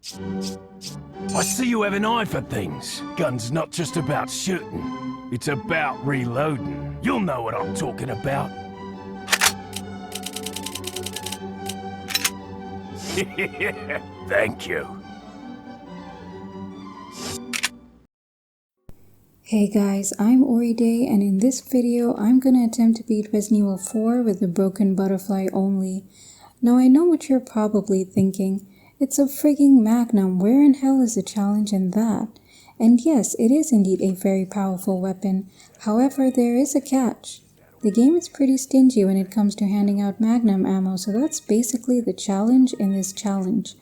I see you have an eye for things. Gun's not just about shooting. It's about reloading. You'll know what I'm talking about. Thank you. Hey guys, I'm Oriday, and in this video I'm gonna attempt to beat Resident Evil 4 with the broken butterfly only. Now I know what you're probably thinking. It's a frigging Magnum, where in hell is the challenge in that? And yes, it is indeed a very powerful weapon. However, there is a catch. The game is pretty stingy when it comes to handing out Magnum ammo, so that's basically the challenge in this challenge.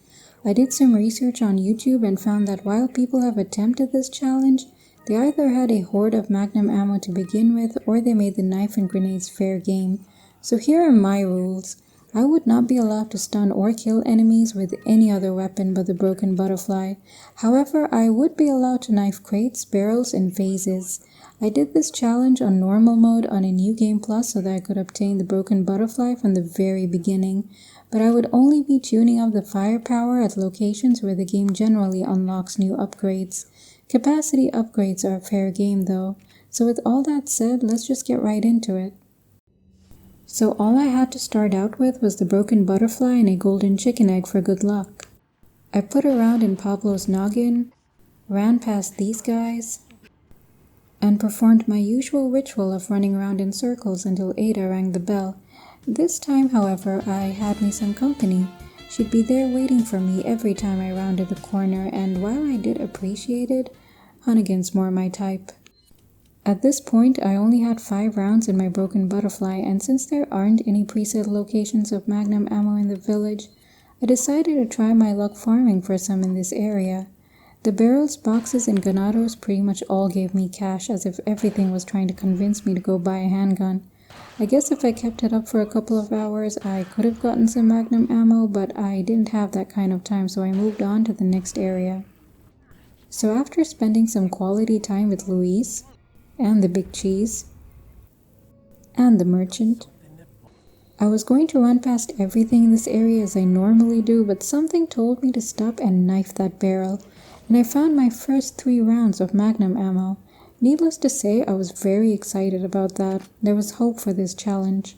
I did some research on YouTube and found that while people have attempted this challenge, they either had a hoard of Magnum ammo to begin with, or they made the knife and grenades fair game. So here are my rules. I would not be allowed to stun or kill enemies with any other weapon but the broken butterfly. However, I would be allowed to knife crates, barrels, and vases. I did this challenge on normal mode on a New Game Plus so that I could obtain the broken butterfly from the very beginning, but I would only be tuning up the firepower at locations where the game generally unlocks new upgrades. Capacity upgrades are a fair game though, so with all that said, let's just get right into it. So all I had to start out with was the broken butterfly and a golden chicken egg for good luck. I put a round in Pablo's noggin, ran past these guys, and performed my usual ritual of running around in circles until Ada rang the bell. This time, however, I had me some company. She'd be there waiting for me every time I rounded the corner, and while I did appreciate it, Hunnigan's more my type. At this point, I only had 5 rounds in my broken butterfly, and since there aren't any preset locations of Magnum ammo in the village, I decided to try my luck farming for some in this area. The barrels, boxes, and granados pretty much all gave me cash, as if everything was trying to convince me to go buy a handgun. I guess if I kept it up for a couple of hours, I could have gotten some Magnum ammo, but I didn't have that kind of time, so I moved on to the next area. So after spending some quality time with Luis, and the big cheese, and the merchant, I was going to run past everything in this area as I normally do, but something told me to stop and knife that barrel, and I found my first 3 rounds of Magnum ammo. Needless to say, I was very excited about that. There was hope for this challenge.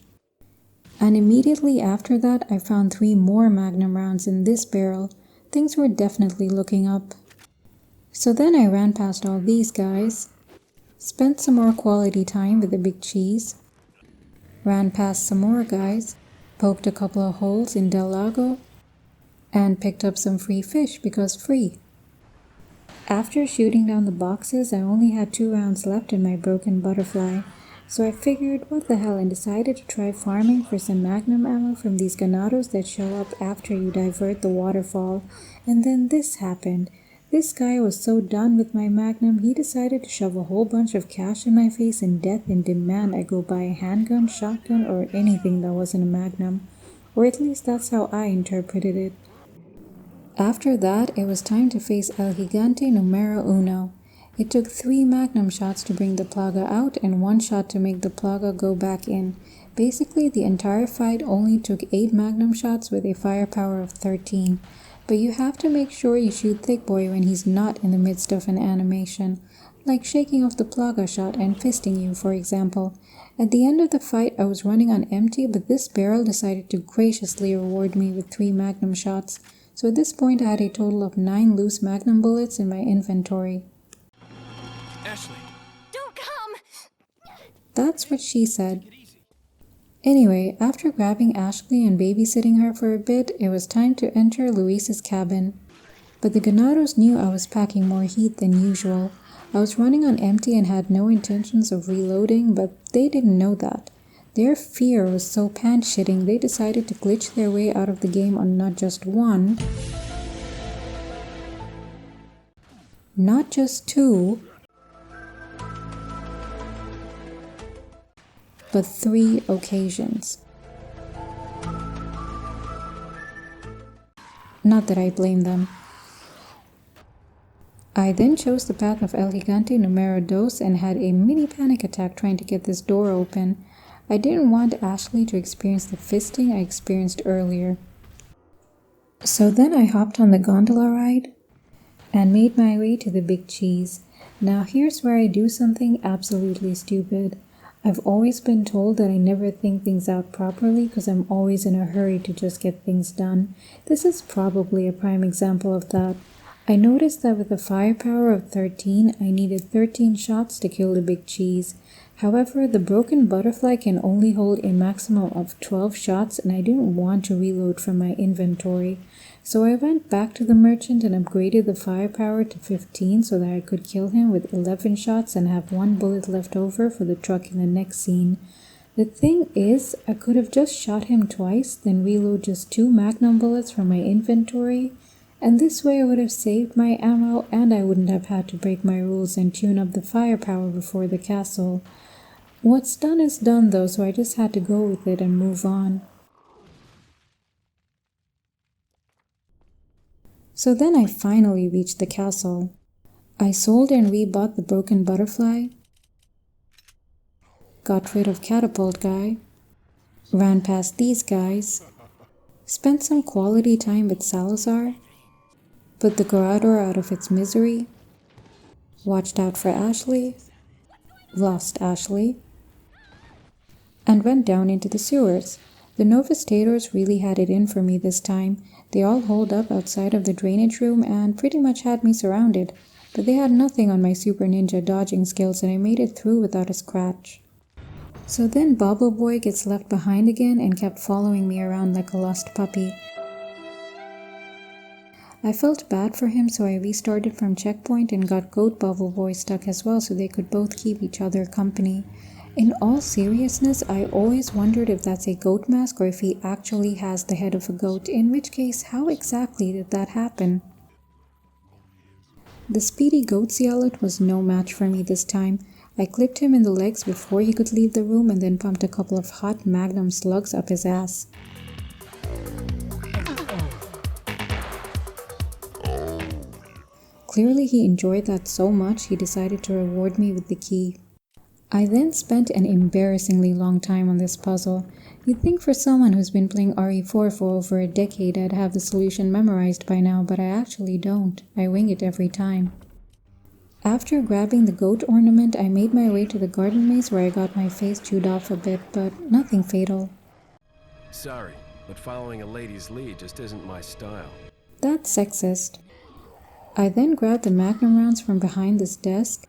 And immediately after that, I found 3 more Magnum rounds in this barrel. Things were definitely looking up. So then I ran past all these guys, spent some more quality time with the big cheese, ran past some more guys, poked a couple of holes in Del Lago, and picked up some free fish because free. After shooting down the boxes, I only had 2 rounds left in my broken butterfly, so I figured what the hell and decided to try farming for some Magnum ammo from these granados that show up after you divert the waterfall, and then this happened. This guy was so done with my Magnum, he decided to shove a whole bunch of cash in my face in death and demand I go buy a handgun, shotgun, or anything that wasn't a Magnum. Or at least that's how I interpreted it. After that, it was time to face El Gigante Numero Uno. It took 3 Magnum shots to bring the Plaga out and 1 shot to make the Plaga go back in. Basically, the entire fight only took 8 Magnum shots with a firepower of 13. But you have to make sure you shoot Thick Boy when he's not in the midst of an animation, like shaking off the Plaga shot and fisting you, for example. At the end of the fight, I was running on empty, but this barrel decided to graciously reward me with 3 Magnum shots. So at this point, I had a total of 9 loose Magnum bullets in my inventory. Ashley, Don't come! That's what she said. Anyway, after grabbing Ashley and babysitting her for a bit, it was time to enter Luis's cabin. But the Ganados knew I was packing more heat than usual. I was running on empty and had no intentions of reloading, but they didn't know that. Their fear was so pants-shitting, they decided to glitch their way out of the game on not just 1, not just 2, but 3 occasions. Not that I blame them. I then chose the path of El Gigante Numero Dos and had a mini panic attack trying to get this door open. I didn't want Ashley to experience the fisting I experienced earlier. So then I hopped on the gondola ride and made my way to the big cheese. Now here's where I do something absolutely stupid. I've always been told that I never think things out properly because I'm always in a hurry to just get things done. This is probably a prime example of that. I noticed that with a firepower of 13, I needed 13 shots to kill the big cheese. However, the broken butterfly can only hold a maximum of 12 shots and I didn't want to reload from my inventory. So I went back to the merchant and upgraded the firepower to 15 so that I could kill him with 11 shots and have 1 bullet left over for the truck in the next scene. The thing is, I could have just shot him twice, then reload just 2 magnum bullets from my inventory, and this way I would have saved my ammo and I wouldn't have had to break my rules and tune up the firepower before the castle. What's done is done though, so I just had to go with it and move on. So then I finally reached the castle. I sold and rebought the broken butterfly, got rid of catapult guy, ran past these guys, spent some quality time with Salazar, put the corridor out of its misery, watched out for Ashley, lost Ashley, and went down into the sewers. The Novastators really had it in for me this time. They all holed up outside of the drainage room and pretty much had me surrounded, but they had nothing on my super ninja dodging skills and I made it through without a scratch. So then Bobble Boy gets left behind again and kept following me around like a lost puppy. I felt bad for him, so I restarted from checkpoint and got Goat Bubble Boy stuck as well so they could both keep each other company. In all seriousness, I always wondered if that's a goat mask or if he actually has the head of a goat, in which case, how exactly did that happen? The speedy goat zealot was no match for me this time. I clipped him in the legs before he could leave the room and then pumped a couple of hot magnum slugs up his ass. Clearly he enjoyed that so much he decided to reward me with the key. I then spent an embarrassingly long time on this puzzle. You'd think for someone who's been playing RE4 for over a decade I'd have the solution memorized by now, but I actually don't. I wing it every time. After grabbing the goat ornament, I made my way to the garden maze where I got my face chewed off a bit, but nothing fatal. Sorry, but following a lady's lead just isn't my style. That's sexist. I then grabbed the magnum rounds from behind this desk,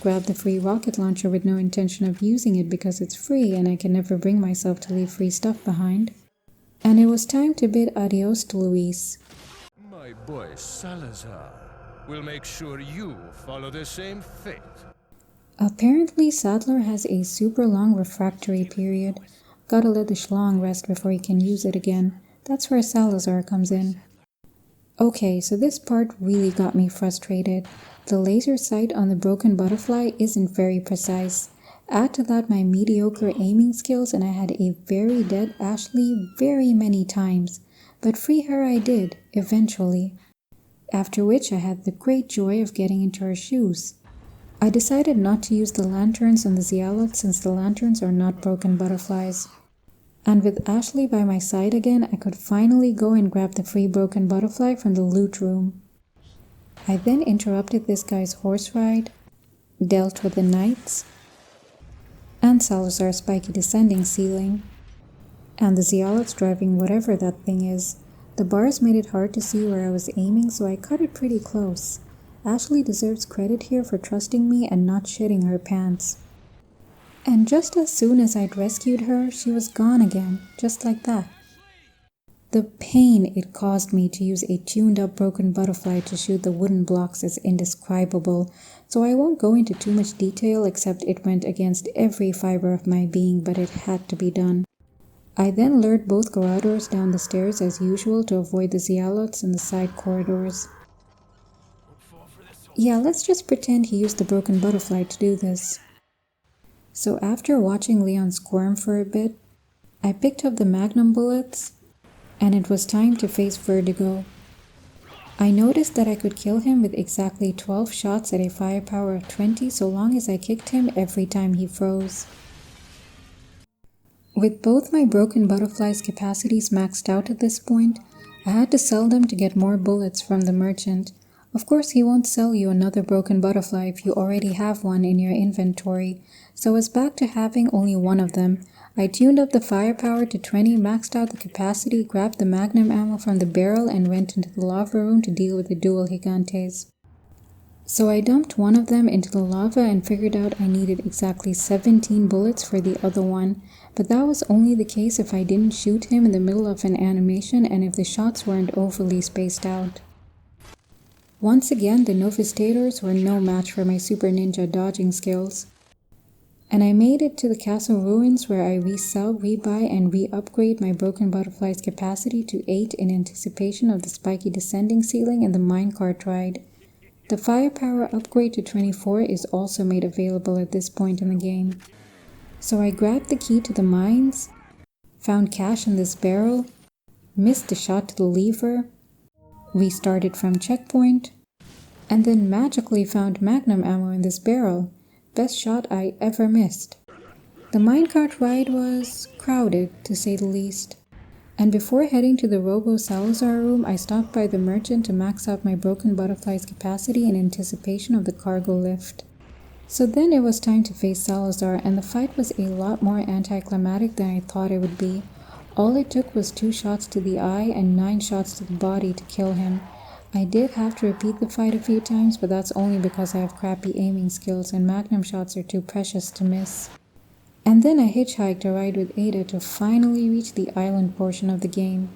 grabbed the free rocket launcher with no intention of using it because it's free and I can never bring myself to leave free stuff behind. And it was time to bid adios to Luis. My boy Salazar will make sure you follow the same fate. Apparently Sadler has a super long refractory period. Gotta let the schlong rest before he can use it again. That's where Salazar comes in. Okay, so this part really got me frustrated. The laser sight on the broken butterfly isn't very precise. Add to that my mediocre aiming skills and I had a very dead Ashley very many times. But free her I did, eventually. After which I had the great joy of getting into her shoes. I decided not to use the lanterns on the Zealots since the lanterns are not broken butterflies. And with Ashley by my side again, I could finally go and grab the free broken butterfly from the loot room. I then interrupted this guy's horse ride, dealt with the knights, and Salazar's spiky descending ceiling, and the Zealots driving whatever that thing is. The bars made it hard to see where I was aiming, so I cut it pretty close. Ashley deserves credit here for trusting me and not shitting her pants. And just as soon as I'd rescued her, she was gone again, just like that. The pain it caused me to use a tuned-up broken butterfly to shoot the wooden blocks is indescribable, so I won't go into too much detail except it went against every fiber of my being, but it had to be done. I then lured both corridors down the stairs as usual to avoid the Zealots in the side corridors. Yeah, let's just pretend he used the broken butterfly to do this. So after watching Leon squirm for a bit, I picked up the magnum bullets, and it was time to face Vertigo. I noticed that I could kill him with exactly 12 shots at a firepower of 20 so long as I kicked him every time he froze. With both my broken butterfly's capacities maxed out at this point, I had to sell them to get more bullets from the merchant. Of course, he won't sell you another broken butterfly if you already have one in your inventory, so I was back to having only one of them. I tuned up the firepower to 20, maxed out the capacity, grabbed the magnum ammo from the barrel, and went into the lava room to deal with the dual gigantes. So I dumped one of them into the lava and figured out I needed exactly 17 bullets for the other one, but that was only the case if I didn't shoot him in the middle of an animation and if the shots weren't overly spaced out. Once again, the Novistators were no match for my super ninja dodging skills. And I made it to the castle ruins where I resell, rebuy, and re-upgrade my broken butterfly's capacity to 8 in anticipation of the spiky descending ceiling and the minecart ride. The firepower upgrade to 24 is also made available at this point in the game. So I grabbed the key to the mines, found cash in this barrel, missed the shot to the lever, restarted from checkpoint, and then magically found magnum ammo in this barrel. Best shot I ever missed. The minecart ride was crowded, to say the least. And before heading to the Robo Salazar room, I stopped by the merchant to max out my broken butterfly's capacity in anticipation of the cargo lift. So then it was time to face Salazar, and the fight was a lot more anticlimactic than I thought it would be. All it took was 2 shots to the eye and 9 shots to the body to kill him. I did have to repeat the fight a few times, but that's only because I have crappy aiming skills and magnum shots are too precious to miss. And then I hitchhiked a ride with Ada to finally reach the island portion of the game.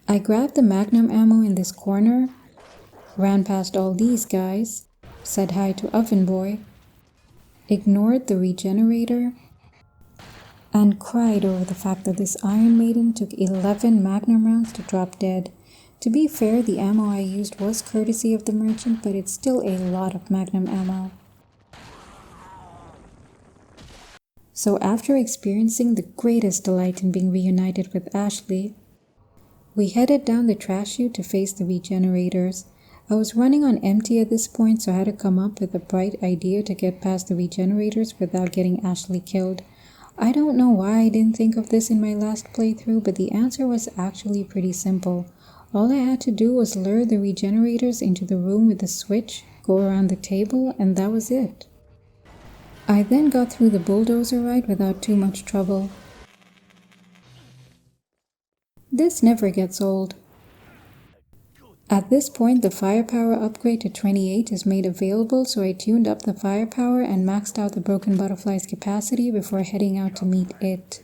I grabbed the magnum ammo in this corner, ran past all these guys, said hi to Oven Boy, ignored the regenerator, and cried over the fact that this Iron Maiden took 11 magnum rounds to drop dead. To be fair, the ammo I used was courtesy of the merchant, but it's still a lot of magnum ammo. So after experiencing the greatest delight in being reunited with Ashley, we headed down the trash chute to face the regenerators. I was running on empty at this point, so I had to come up with a bright idea to get past the regenerators without getting Ashley killed. I don't know why I didn't think of this in my last playthrough, but the answer was actually pretty simple. All I had to do was lure the regenerators into the room with the switch, go around the table, and that was it. I then got through the bulldozer ride without too much trouble. This never gets old. At this point, the firepower upgrade to 28 is made available, so I tuned up the firepower and maxed out the broken butterfly's capacity before heading out to meet it.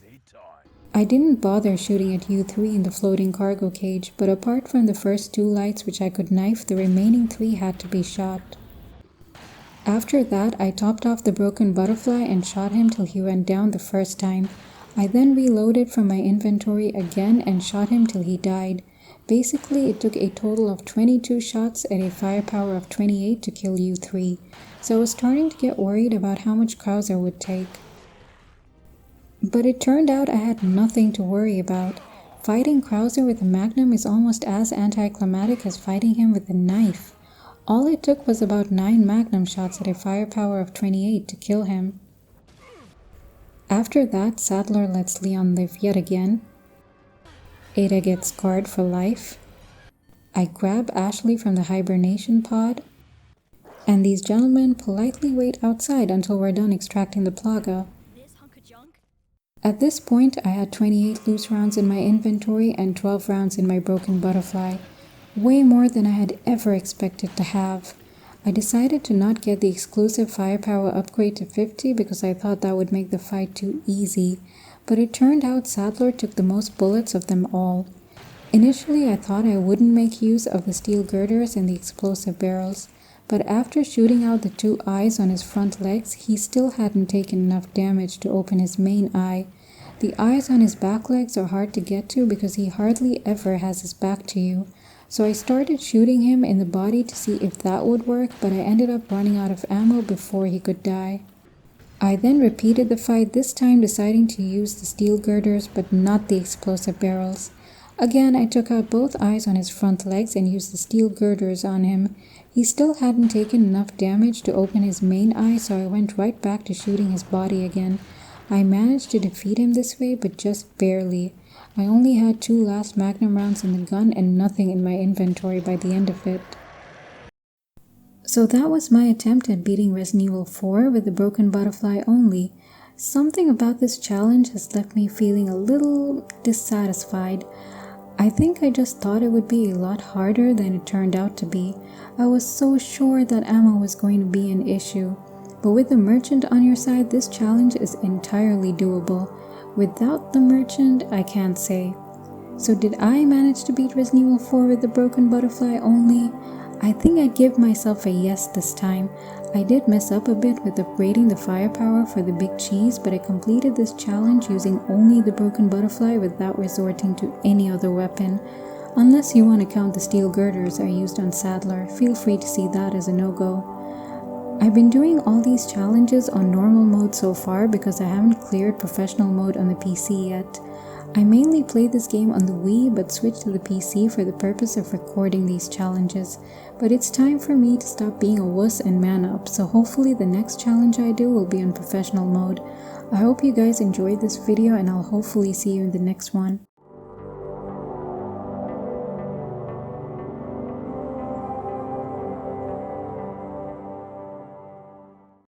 I didn't bother shooting at U3 in the floating cargo cage, but apart from the first 2 lights which I could knife, the remaining 3 had to be shot. After that, I topped off the broken butterfly and shot him till he went down the first time. I then reloaded from my inventory again and shot him till he died. Basically, it took a total of 22 shots at a firepower of 28 to kill U3, so I was starting to get worried about how much Krauser would take. But it turned out I had nothing to worry about. Fighting Krauser with a magnum is almost as anticlimactic as fighting him with a knife. All it took was about 9 magnum shots at a firepower of 28 to kill him. After that, Sadler lets Leon live yet again. Ada gets scarred for life. I grab Ashley from the hibernation pod, and these gentlemen politely wait outside until we're done extracting the plaga. At this point, I had 28 loose rounds in my inventory and 12 rounds in my broken butterfly. Way more than I had ever expected to have. I decided to not get the exclusive firepower upgrade to 50 because I thought that would make the fight too easy, but it turned out Sadler took the most bullets of them all. Initially, I thought I wouldn't make use of the steel girders and the explosive barrels, but after shooting out the 2 eyes on his front legs, he still hadn't taken enough damage to open his main eye. The eyes on his back legs are hard to get to because he hardly ever has his back to you. So I started shooting him in the body to see if that would work, but I ended up running out of ammo before he could die. I then repeated the fight, this time deciding to use the steel girders but not the explosive barrels. Again, I took out both eyes on his front legs and used the steel girders on him. He still hadn't taken enough damage to open his main eye, so I went right back to shooting his body again. I managed to defeat him this way, but just barely. I only had 2 last magnum rounds in the gun and nothing in my inventory by the end of it. So that was my attempt at beating Resident Evil 4 with the broken butterfly only. Something about this challenge has left me feeling a little dissatisfied. I think I just thought it would be a lot harder than it turned out to be. I was so sure that ammo was going to be an issue. But with the merchant on your side, this challenge is entirely doable. Without the merchant, I can't say. So did I manage to beat Resident Evil 4 with the broken butterfly only? I think I'd give myself a yes this time. I did mess up a bit with upgrading the firepower for the big cheese, but I completed this challenge using only the broken butterfly without resorting to any other weapon. Unless you want to count the steel girders I used on Sadler, feel free to see that as a no-go. I've been doing all these challenges on normal mode so far because I haven't cleared professional mode on the PC yet. I mainly played this game on the Wii but switched to the PC for the purpose of recording these challenges. But it's time for me to stop being a wuss and man up, so hopefully the next challenge I do will be on professional mode. I hope you guys enjoyed this video and I'll hopefully see you in the next one.